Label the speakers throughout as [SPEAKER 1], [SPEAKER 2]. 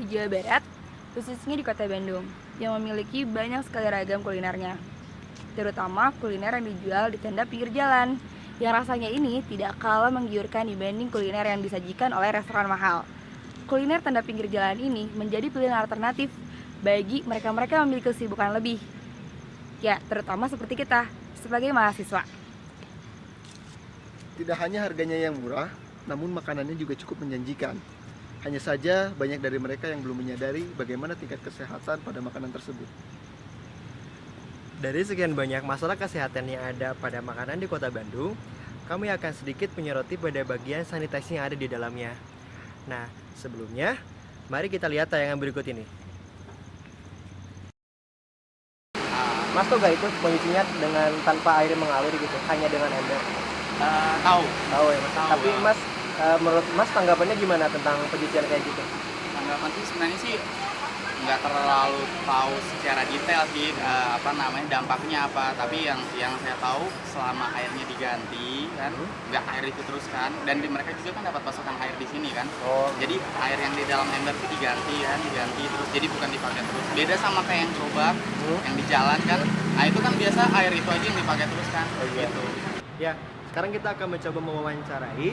[SPEAKER 1] di Jawa Barat, khususnya di kota Bandung, yang memiliki banyak sekali ragam kulinernya, terutama kuliner yang dijual di tenda pinggir jalan, yang rasanya ini tidak kalah menggiurkan dibanding kuliner yang disajikan oleh restoran mahal. Kuliner tenda pinggir jalan ini menjadi pilihan alternatif bagi mereka-mereka yang memiliki kesibukan lebih, ya terutama seperti kita, sebagai mahasiswa.
[SPEAKER 2] Tidak hanya harganya yang murah, namun makanannya juga cukup menjanjikan. Hanya saja banyak dari mereka yang belum menyadari bagaimana tingkat kesehatan pada makanan tersebut.
[SPEAKER 3] Dari sekian banyak masalah kesehatan yang ada pada makanan di kota Bandung, kami akan sedikit menyoroti pada bagian sanitasi yang ada di dalamnya. Nah, sebelumnya, mari kita lihat tayangan berikut ini. Mas tau gak itu kondisinya dengan tanpa air mengalir gitu, hanya dengan ember?
[SPEAKER 4] Tahu.
[SPEAKER 3] Tahu ya Mas.
[SPEAKER 4] Tahu,
[SPEAKER 3] Tapi Mas, menurut Mas tanggapannya gimana tentang pencucian kayak gitu?
[SPEAKER 4] Tanggapan sih sebenarnya sih nggak terlalu tahu secara detail sih dampaknya apa. Tapi yang saya tahu selama airnya diganti kan, nggak air itu terus kan, dan mereka juga kan dapat pasokan air di sini kan.
[SPEAKER 3] Oh,
[SPEAKER 4] Jadi air yang di dalam ember itu diganti terus, jadi bukan dipakai terus. Beda sama kayak yang gerobak, yang di jalan kan. Nah itu kan biasa air itu aja yang dipakai terus kan.
[SPEAKER 3] Oh, iya.
[SPEAKER 4] Gitu.
[SPEAKER 3] Ya, sekarang kita akan mencoba mewawancarai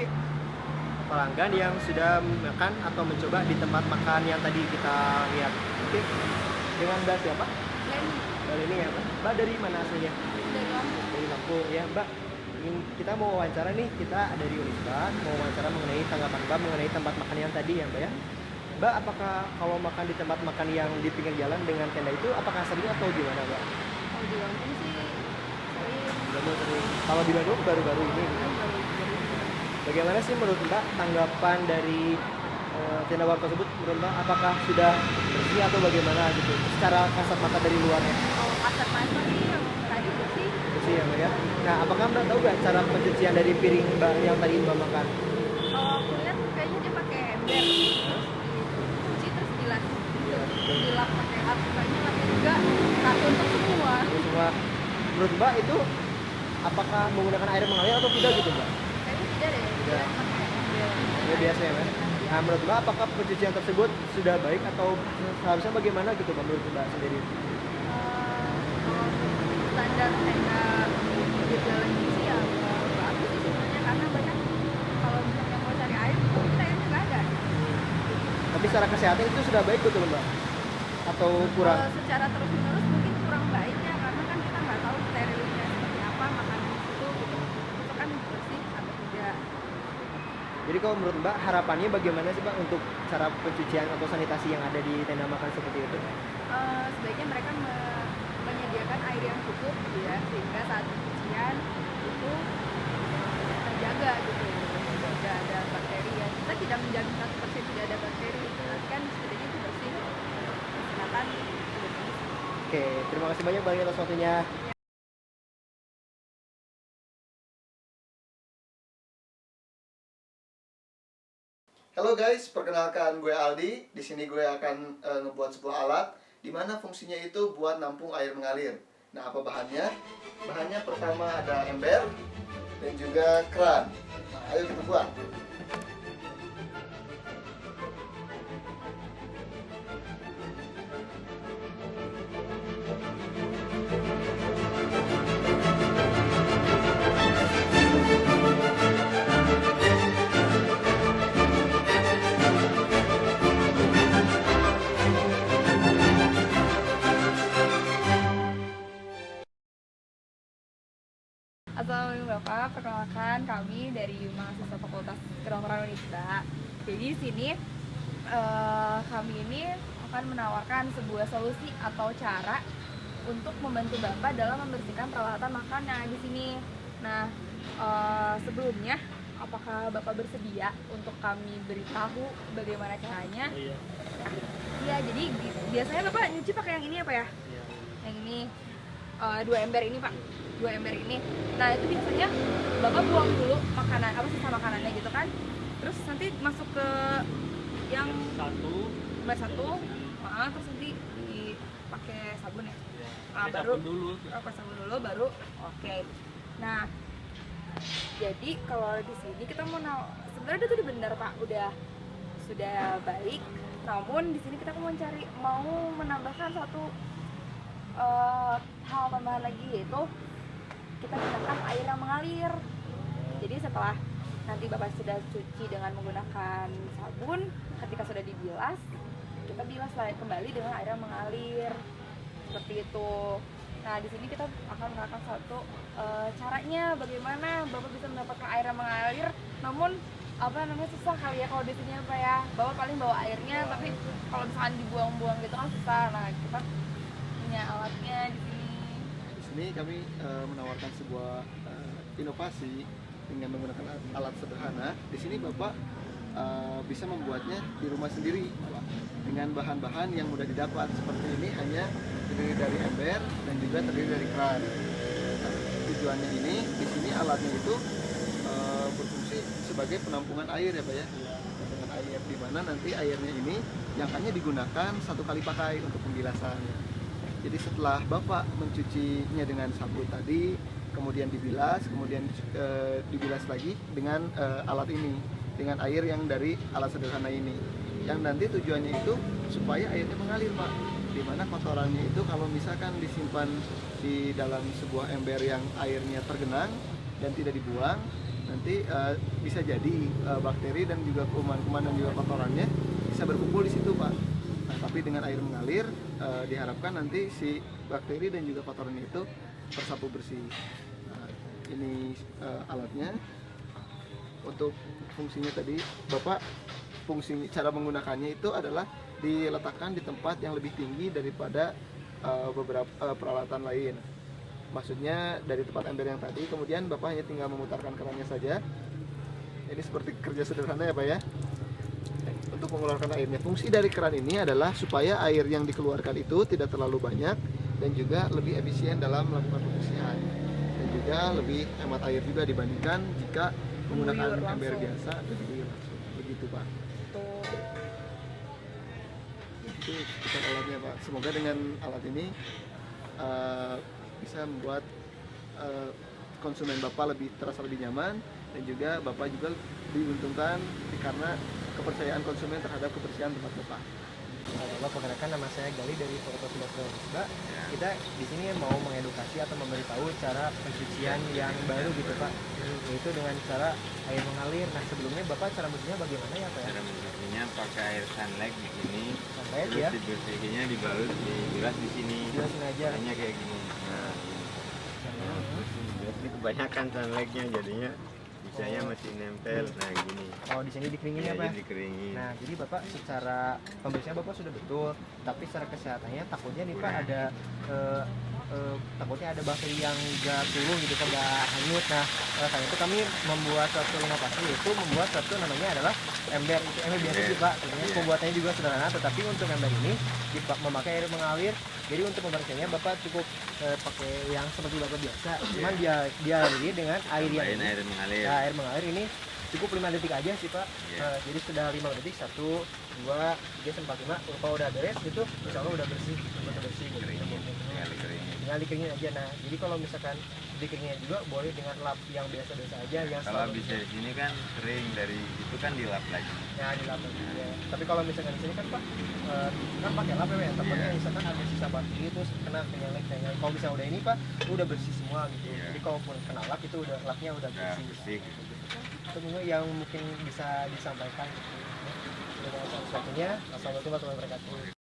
[SPEAKER 3] pelanggan yang sudah makan atau mencoba di tempat makan yang tadi kita lihat. Oke, dengan Mbak siapa? Mbak Leni ya, Mbak. Mbak dari mana aslinya? Dari Lampung ya, Mbak. Kita mau wawancara nih, kita dari Unisba mau wawancara mengenai tanggapan Mbak mengenai tempat makan yang tadi ya, Mbak ya. Mbak, apakah kalau makan di tempat makan yang di pinggir jalan dengan tenda itu apakah sering atau gimana, Mbak?
[SPEAKER 1] Kalau di Lampung sih
[SPEAKER 3] Sering. Kalau di Bandung baru-baru ini. Bagaimana sih menurut Mbak tanggapan dari tenda warga tersebut? Menurut Mbak apakah sudah bersih atau bagaimana gitu? Secara kasat mata dari luarnya.
[SPEAKER 1] kalau kasar mata sih yang tadi bersih.
[SPEAKER 3] Bersih ya Mbak ya. Nah, apakah Mbak tahu nggak cara pencucian dari piring Mbak yang tadi Mbak makan?
[SPEAKER 1] Kalau aku lihat kayaknya dia pakai ember, terus dicuci terus dilap, dilap pakai air, kayaknya pakai juga kartu untuk semua.
[SPEAKER 3] Terus Mbak, menurut Mbak itu apakah menggunakan air mengalir atau tidak gitu Mbak?
[SPEAKER 1] Kayaknya tidak deh, dia pakai ember.
[SPEAKER 3] Ya biasa ya Mbak. Nah, menurut Mbak apakah pencucian tersebut sudah baik atau seharusnya bagaimana gitu Mbak menurut Mbak sendiri?
[SPEAKER 1] Kalau standar tenda di jalan ini sih ya bagus sih sebenarnya, karena banyak kalau misalnya mau cari air tuh kita airnya nggak ada.
[SPEAKER 3] Tapi secara kesehatan itu sudah baik betul Mbak? Atau kurang?
[SPEAKER 1] Kalau secara terus menerus mungkin kurang baiknya, karena kan kita nggak tahu sterilnya seperti apa makanan di situ gitu. Itu kan bersih atau tidak.
[SPEAKER 3] Jadi kalau menurut Mbak harapannya bagaimana sih Mbak untuk cara pencucian atau sanitasi yang ada di tenda makan seperti itu?
[SPEAKER 1] Sebaiknya mereka menyediakan air yang cukup gitu ya, sehingga saat pencucian itu terjaga gitu, tidak ada bakteri ya. Kita tidak menjamin 100% tidak ada bakteri, tapi kan setidaknya itu bersih, kesehatan itu bersih.
[SPEAKER 3] Oke, terima kasih banyak Mbak atas waktunya.
[SPEAKER 2] Halo guys, perkenalkan gue Aldi. Di sini gue akan ngebuat sebuah alat di mana fungsinya itu buat nampung air mengalir. Nah, apa bahannya? Bahannya pertama ada ember dan juga keran. Nah, ayo kita buat.
[SPEAKER 1] Assalamualaikum Bapak, perkenalkan kami dari mahasiswa Fakultas Kedokteran Unisba. Jadi di sini kami ini akan menawarkan sebuah solusi atau cara untuk membantu Bapak dalam membersihkan peralatan makan yang ada di sini. Nah, sebelumnya apakah Bapak bersedia untuk kami beritahu bagaimana caranya?
[SPEAKER 3] Iya.
[SPEAKER 1] Iya, jadi biasanya Bapak nyuci pakai yang ini apa ya? Yang ini, 2 ember ini Pak, 2 ember ini. Nah itu biasanya Bapak buang dulu makanan, apa sisa makanannya gitu kan, terus nanti masuk ke yang ember satu, terus nanti dipakai sabun ya. Nah, baru pakai sabun dulu baru oke. Nah jadi kalau di sini kita mau sebenarnya itu benar Pak, udah sudah baik. Namun di sini kita mau menambahkan satu hal tambahan lagi, yaitu kita gunakan air yang mengalir. Jadi setelah nanti Bapak sudah cuci dengan menggunakan sabun, ketika sudah dibilas, kita bilas kembali dengan air yang mengalir seperti itu. Nah, di sini kita akan menggunakan satu caranya bagaimana Bapak bisa mendapatkan air yang mengalir, namun susah kali ya kalau di sini apa ya. Bapak paling bawa airnya, tapi kalau misalkan dibuang-buang gitu kan susah. Nah, kita punya alatnya di sini.
[SPEAKER 2] Di sini kami menawarkan sebuah inovasi dengan menggunakan alat sederhana. Di sini Bapak bisa membuatnya di rumah sendiri dengan bahan-bahan yang mudah didapat. Seperti ini hanya terdiri dari ember dan juga terdiri dari keran. Nah, tujuannya ini di sini alatnya itu berfungsi sebagai penampungan air ya Pak ya. Penampungan air di mana nanti airnya ini yang hanya digunakan satu kali pakai untuk pembilasan. Jadi setelah Bapak mencucinya dengan sabun tadi, kemudian dibilas, kemudian dibilas lagi dengan alat ini, dengan air yang dari alat sederhana ini. Yang nanti tujuannya itu supaya airnya mengalir Pak. Dimana kotorannya itu kalau misalkan disimpan di dalam sebuah ember yang airnya tergenang dan tidak dibuang, nanti bisa jadi bakteri dan juga kuman-kuman dan juga kotorannya bisa berkumpul di situ Pak. Nah, tapi dengan air mengalir diharapkan nanti si bakteri dan juga kotorannya itu tersapu bersih. Nah, ini alatnya. Untuk fungsinya tadi Bapak, fungsi cara menggunakannya itu adalah diletakkan di tempat yang lebih tinggi daripada beberapa peralatan lain. Maksudnya dari tempat ember yang tadi, kemudian Bapak hanya tinggal memutarkan kerannya saja. Ini seperti kerja sederhana ya Pak ya. Untuk mengeluarkan airnya, fungsi dari keran ini adalah supaya air yang dikeluarkan itu tidak terlalu banyak dan juga lebih efisien dalam melakukan pembersihan, dan juga lebih hemat air juga dibandingkan jika menggunakan ember biasa atau diguyur langsung. Begitu Pak. Itu sekitar alatnya Pak. Semoga dengan alat ini bisa membuat konsumen Bapak terasa lebih nyaman, dan juga Bapak juga diuntungkan karena kepercayaan konsumen terhadap kebersihan tempat Bapak.
[SPEAKER 3] Bapak, perkenalkan, nama saya Gali dari Fakultas Kedokteran Unisba. Kita di sini mau mengedukasi atau memberitahu cara pencucian yang baru gitu Pak, yaitu dengan cara air mengalir. Nah, sebelumnya Bapak cara bersihnya bagaimana ya Pak?
[SPEAKER 5] Cara membersihnya pakai air sunlight di sini,
[SPEAKER 3] Sunlight
[SPEAKER 5] terus
[SPEAKER 3] ya?
[SPEAKER 5] dibersihinnya dibalut, dibilas di sini.
[SPEAKER 3] Bilasin aja.
[SPEAKER 5] Hanya kayak gini. Nah, ini kebanyakan sunlightnya jadinya bisanya masih nempel. Nah, gini.
[SPEAKER 3] Oh, di sini dikeringin ya
[SPEAKER 5] Ya,
[SPEAKER 3] Pak?
[SPEAKER 5] jadi dikeringin.
[SPEAKER 3] Nah, jadi Bapak secara pembersihan Bapak sudah betul, tapi secara kesehatannya takutnya nih Pak ada takutnya ada bakteri yang gak turun gitu Pak, gak hanyut. Nah, karena itu kami membuat suatu inovasi, yaitu membuat suatu namanya adalah ember. Itu ember biasa sih Pak, sebenarnya pembuatannya juga sederhana, tetapi untuk ember ini memakai air mengalir. Jadi untuk pembersihannya Bapak cukup pakai yang seperti Bapak biasa, cuman dia aliri dengan air yang
[SPEAKER 5] Tambahin air mengalir.
[SPEAKER 3] Nah, air mengalir ini cukup 5 detik aja sih Pak. Jadi sudah 5 detik, 1, 2, 3, 4, 5. Kalau udah beres itu insya Allah udah bersih, udah bersih.
[SPEAKER 5] Tinggal dikeringin.
[SPEAKER 3] Tinggal dikeringin aja. Nah, jadi kalau misalkan dikeringin juga boleh dengan lap yang biasa-biasa aja. Yang
[SPEAKER 5] Kalau habis dari sini kan kering, dari itu kan dilap lagi.
[SPEAKER 3] Ya, dilap lagi ya. Tapi kalau misalkan di sini kan Pak, kan pakai lap ya. Takutnya misalkan ada sisa bakteri terus kena penyelek. Kalau misalnya udah ini Pak, udah bersih semua gitu. Jadi kalaupun kena lap itu udah lapnya udah bersih.
[SPEAKER 5] Gitu.
[SPEAKER 3] Itu mungkin yang mungkin bisa disampaikan gitu. Dengan satu-satunya, assalamualaikum warahmatullahi wabarakatuh.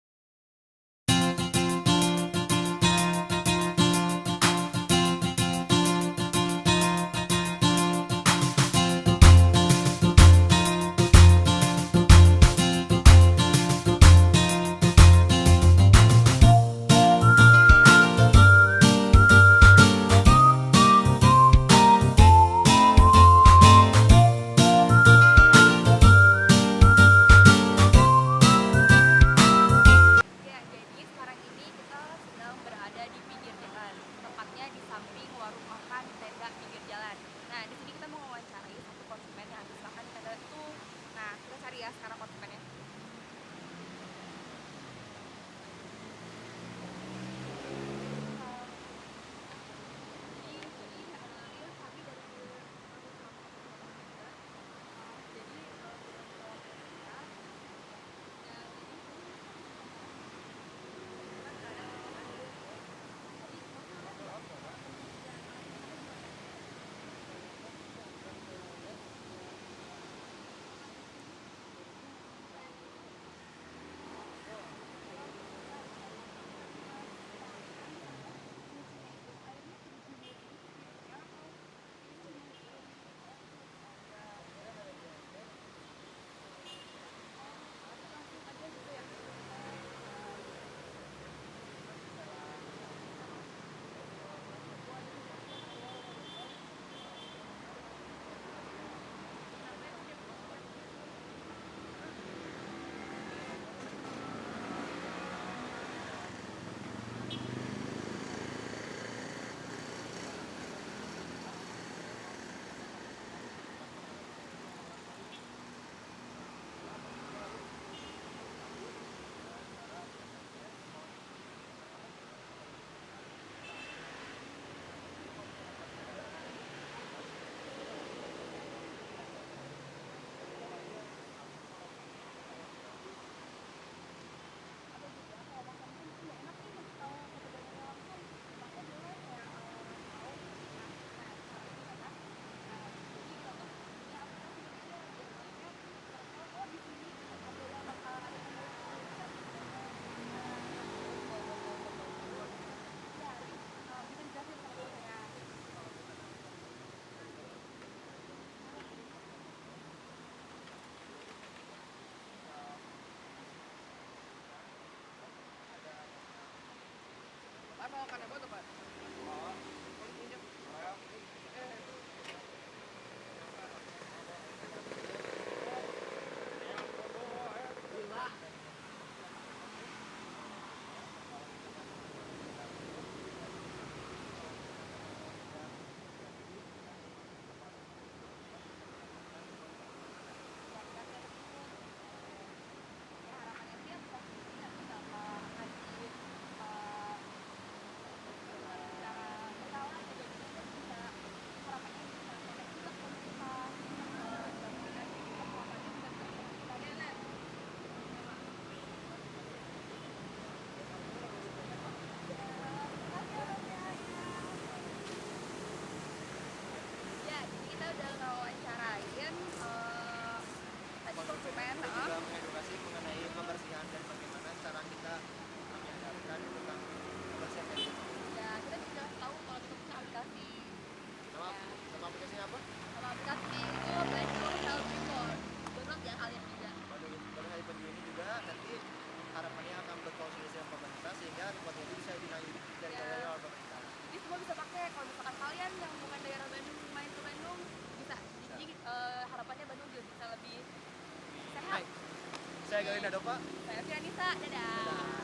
[SPEAKER 1] makan apa tuh, Pak? Oh, injek. Gila. Harapannya sih aku bisa ngasih secara berkala juga bisa harapannya bisa connect juga ke pemerintah dan juga harapannya bisa tadi lah ya jadi kita udah ngawancarain tadi konsumen
[SPEAKER 3] Kita juga mengedukasi mengenai kebersihan dan bagaimana cara kita menyadarkan tentang kebersihan itu.
[SPEAKER 1] ya kita bisa tahu kalau kita punya aplikasi
[SPEAKER 3] Nama,
[SPEAKER 1] ya.
[SPEAKER 3] nama aplikasinya apa?
[SPEAKER 1] Sama aplikasinya itu Bandung Health Report download ya kalian juga
[SPEAKER 3] Baru hari Bandung ini juga nanti harapannya akan berkoordinasi dengan pemerintah sehingga reportnya itu bisa ditangani dari
[SPEAKER 1] Ya.
[SPEAKER 3] daerah pemerintah.
[SPEAKER 1] jadi semua bisa pakai kalau misalkan kalian yang bukan daerah Bandung main ke Bandung bisa jadi harapannya Bandung juga bisa lebih sehat
[SPEAKER 3] Hai, saya Galina Dopa.
[SPEAKER 1] saya Fianisa dadah